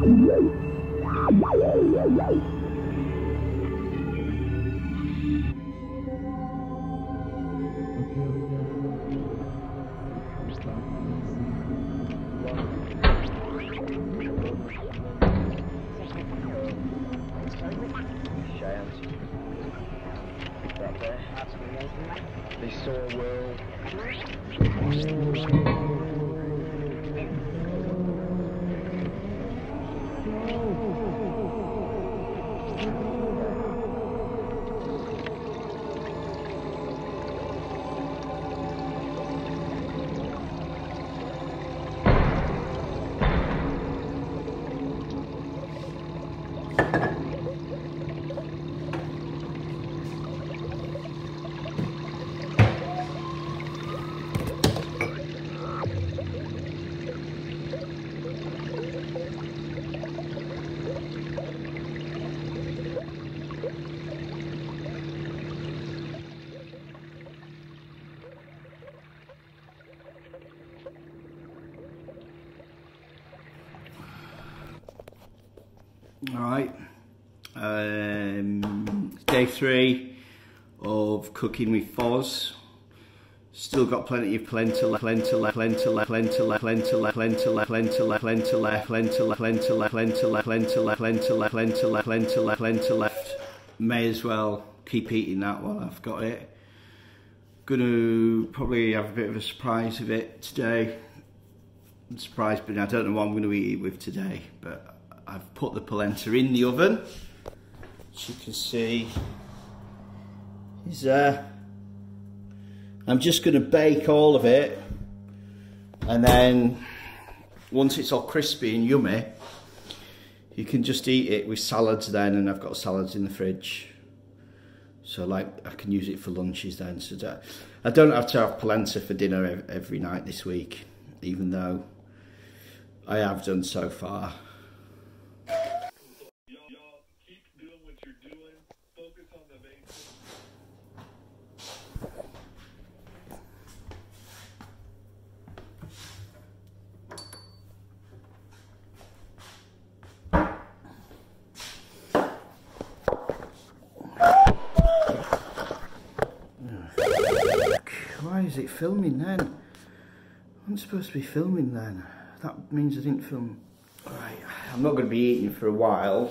They saw a world. Alright, day 3 of cooking with Fozz. Still got plenty of polenta left. May as well keep eating that while I've got it. Gonna probably have a bit of a surprise of it today. Surprise, but I don't know what I'm going to eat it with today, but I've put the polenta in the oven, as you can see is there. I'm just going to bake all of it, and then once it's all crispy and yummy, you can just eat it with salads then, and I've got salads in the fridge, so like I can use it for lunches then. So I don't have to have polenta for dinner every night this week, even though I have done so far. Why is it filming then? I'm supposed to be filming then. That means I didn't film. Right, I'm not going to be eating for a while,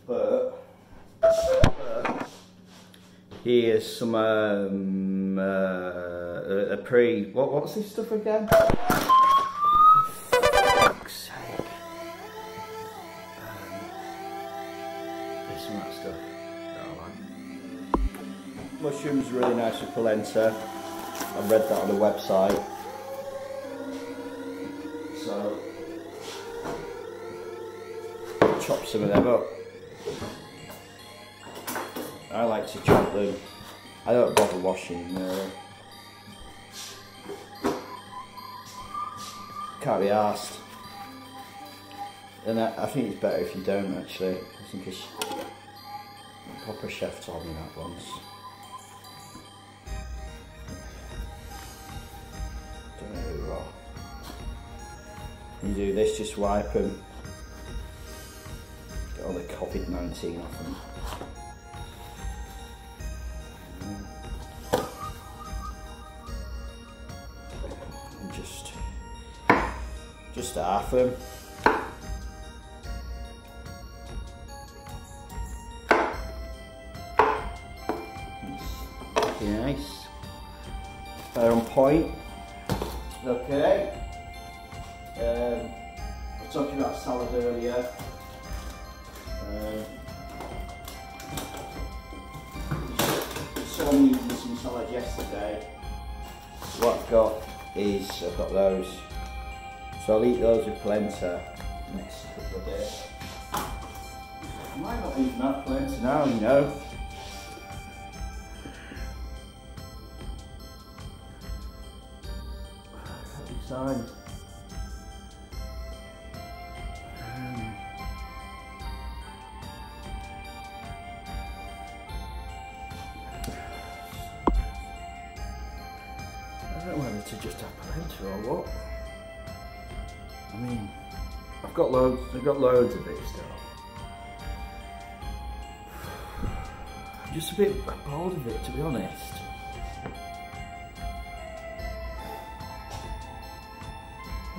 but here's some what's this stuff again? For fuck's sake. There's some of that stuff that I like. Mushrooms are really nice with polenta. I read that on the website. So chop some of them up. I like to chop them. I don't bother washing them really. Can't be arsed. And I think it's better if you don't actually. I think a proper chef told me that once. Don't know who wrong. You do this, just wipe them. Get all the COVID-19 off them. And just half them. Nice. They're on point. Okay. I was talking about salad earlier. Saw me eating some salad yesterday. What I've got is I've got those. So I'll eat those with polenta next couple of days. I might not eat that polenta now, you know. Sign. I don't know whether to just have polenta or what. I mean, I've got loads of it still. I'm just a bit bored of it, to be honest.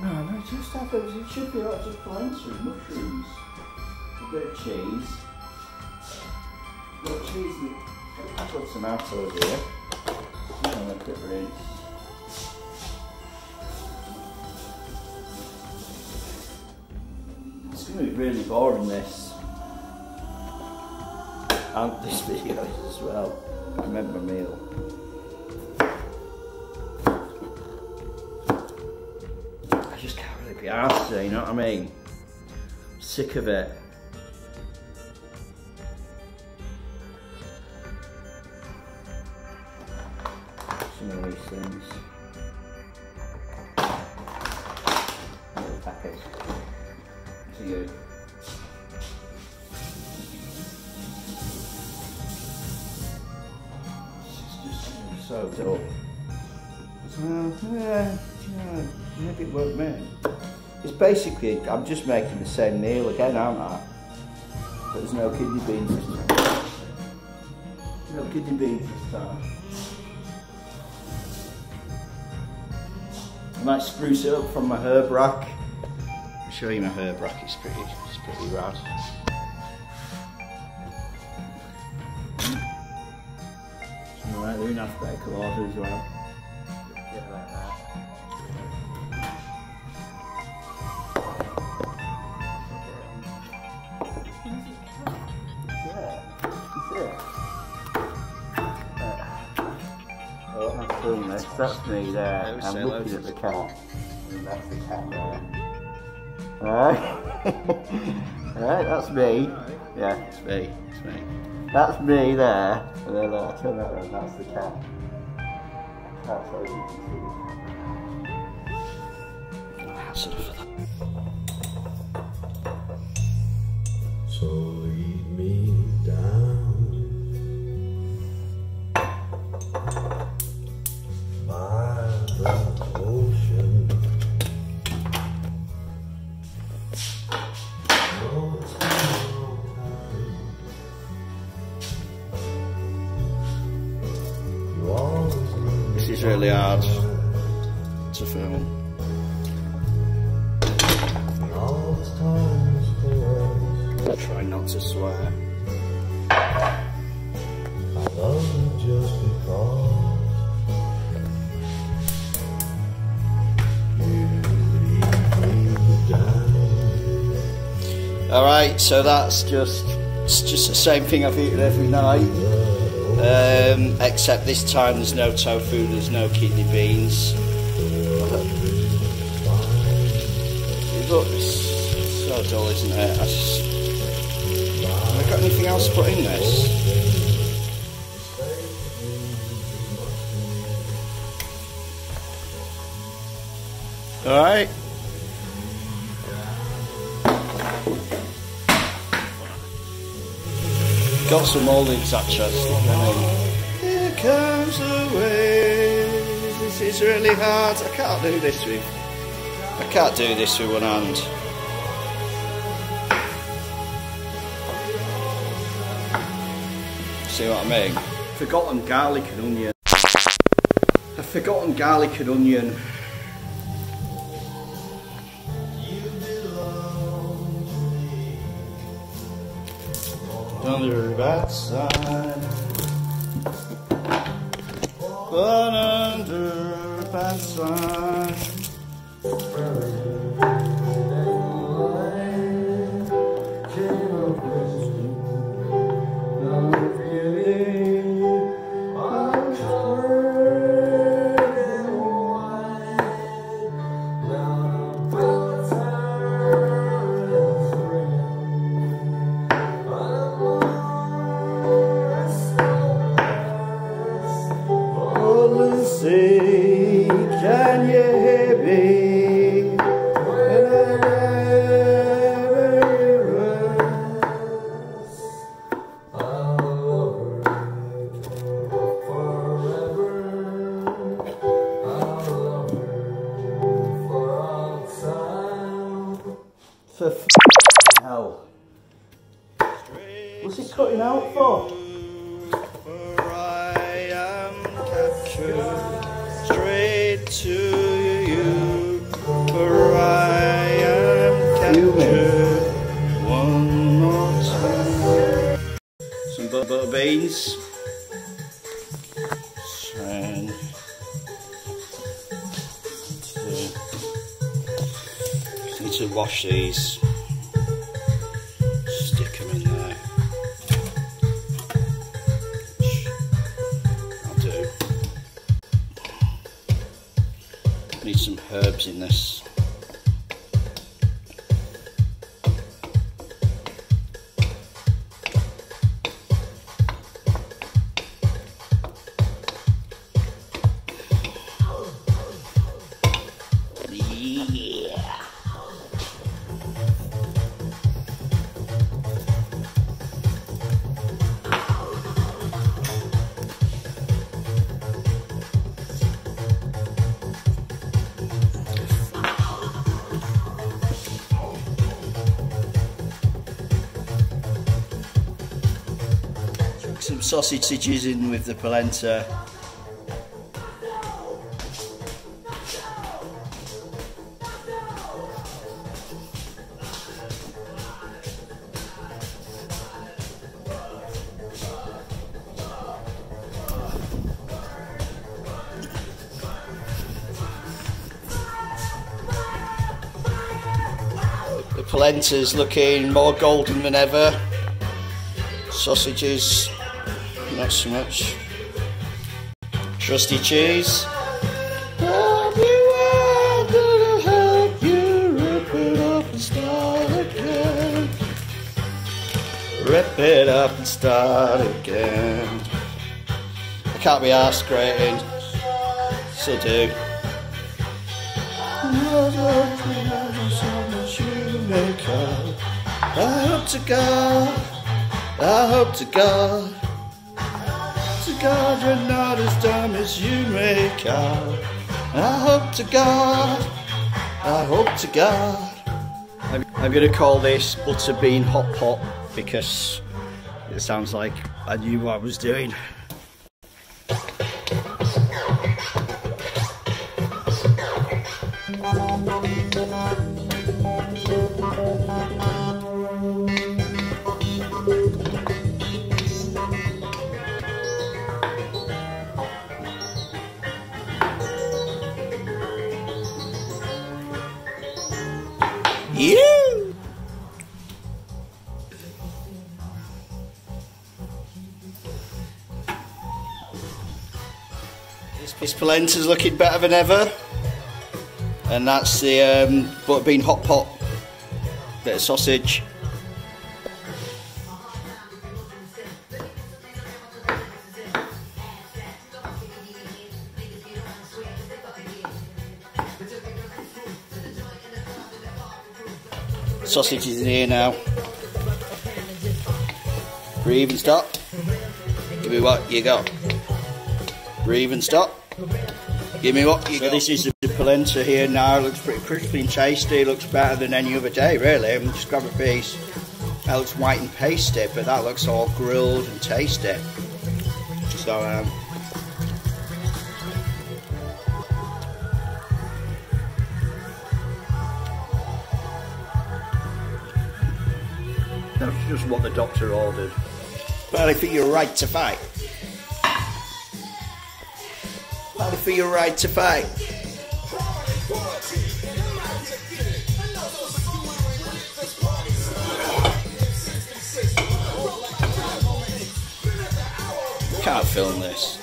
No, just have it. It should be like just polenta and mushrooms. A bit of cheese. Got cheese. I've got tomatoes here. I'm gonna put it in. It's going to be really boring, this. And this video as well. I remember my meal. I just can't really be arsed today, you know what I mean? I'm sick of it. Some of these things. Little package. To you. It's just so dull. Maybe it won't make. It's basically, I'm just making the same meal again, aren't I? But there's no kidney beans this time. No kidney beans this time. I might spruce it up from my herb rack. I'll show you my herb rack, it's pretty rad. Alright, they're in alphabetical order as well. Yeah, like that. That's me there. I'm looking at the cat. And that's the cat there. Alright. Alright, that's me. Yeah, it's me. It's me. That's me there. And then I turn that around, that's the cat. That's how you can see. That's enough of that. So lead me down. This is really hard to film. I try not to swear. I love you just because. Alright, so it's just the same thing I've eaten every night, except this time there's no tofu, there's no kidney beans. Look, it's so dull, isn't it? Have I got anything else to put in this? Alright. Got some olives actually. Here comes the wave. This is really hard. I can't do this with one hand. See what I mean? Forgotten garlic and onion. I've forgotten garlic and onion. Under that side, but under that side. Can you hear the hell? What's it cutting out for? I am captured, straight to you. For I am captured. One more time. Some butter beans. And need to wash these. Stick them in there. I'll do. Need some herbs in this. Some sausages in with the polenta. The polenta's looking more golden than ever. Sausages, not so much. Trusty cheese. Help you, I'm gonna help you. Rip it up and start again. Rip it up and start again. I can't be arsed grating. Still do. I hope to God, I hope to God, to God you're not as dumb as you make out. I hope to God, I hope to God. I'm going to call this butter bean hot pot because it sounds like I knew what I was doing. You. This polenta's looking better than ever, and that's the butter bean hot pot, bit of sausage. Sausage is in here now. Breathe and stop. Give me what you got. Breathe and stop. Give me what you got. So this is the polenta here now. It looks pretty crispy and tasty. It looks better than any other day, really. Just grab a piece. That looks white and pasty, but that looks all grilled and tasty. So that's just what the doctor ordered. Partly for your right to fight. Partly for your right to fight. Can't film this.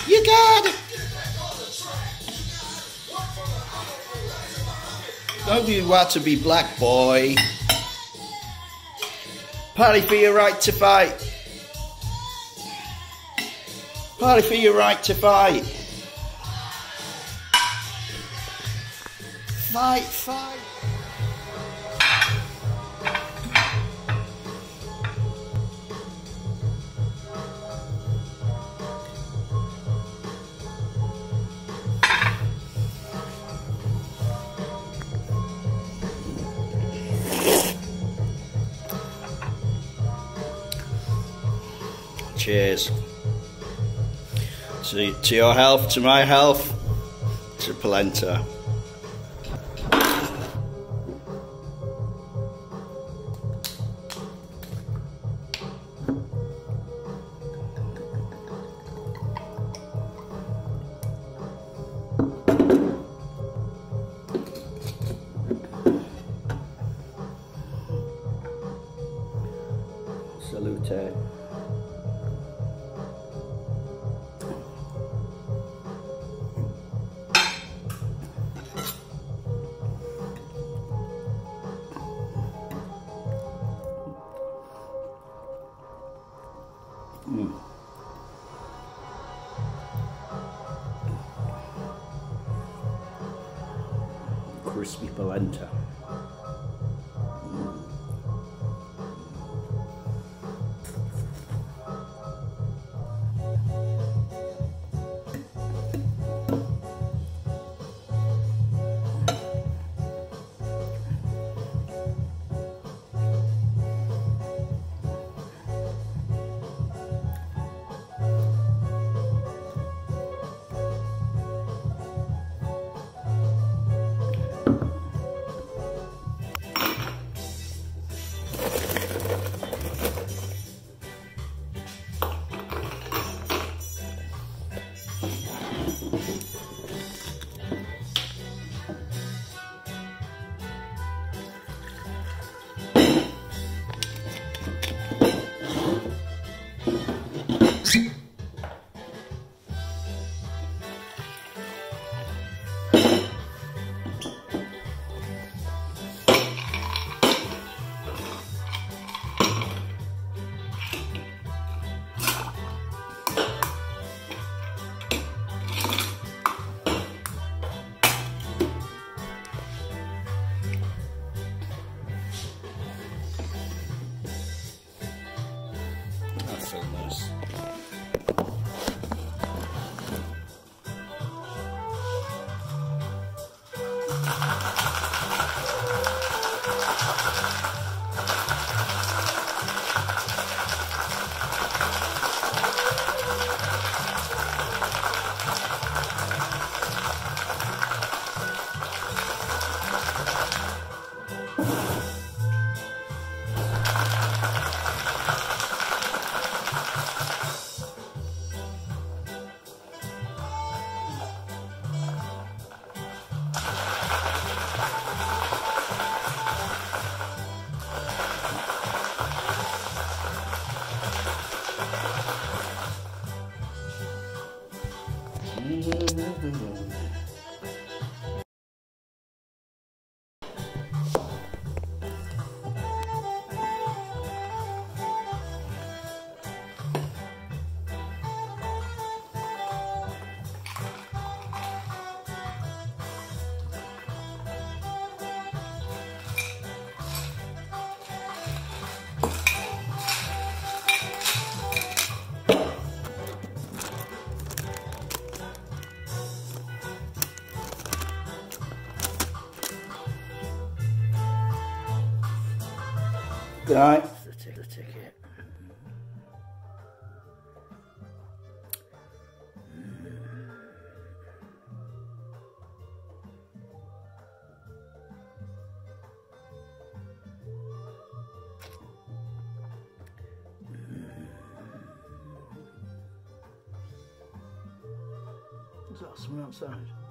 You got it. Don't you want to be black, boy? Party for your right to fight. Party for your right to fight. Fight, fight. Cheers. To your health, to my health, to Polenta. Salute. Crispy polenta. That's so nice. Right, the ticket. Is that someone outside?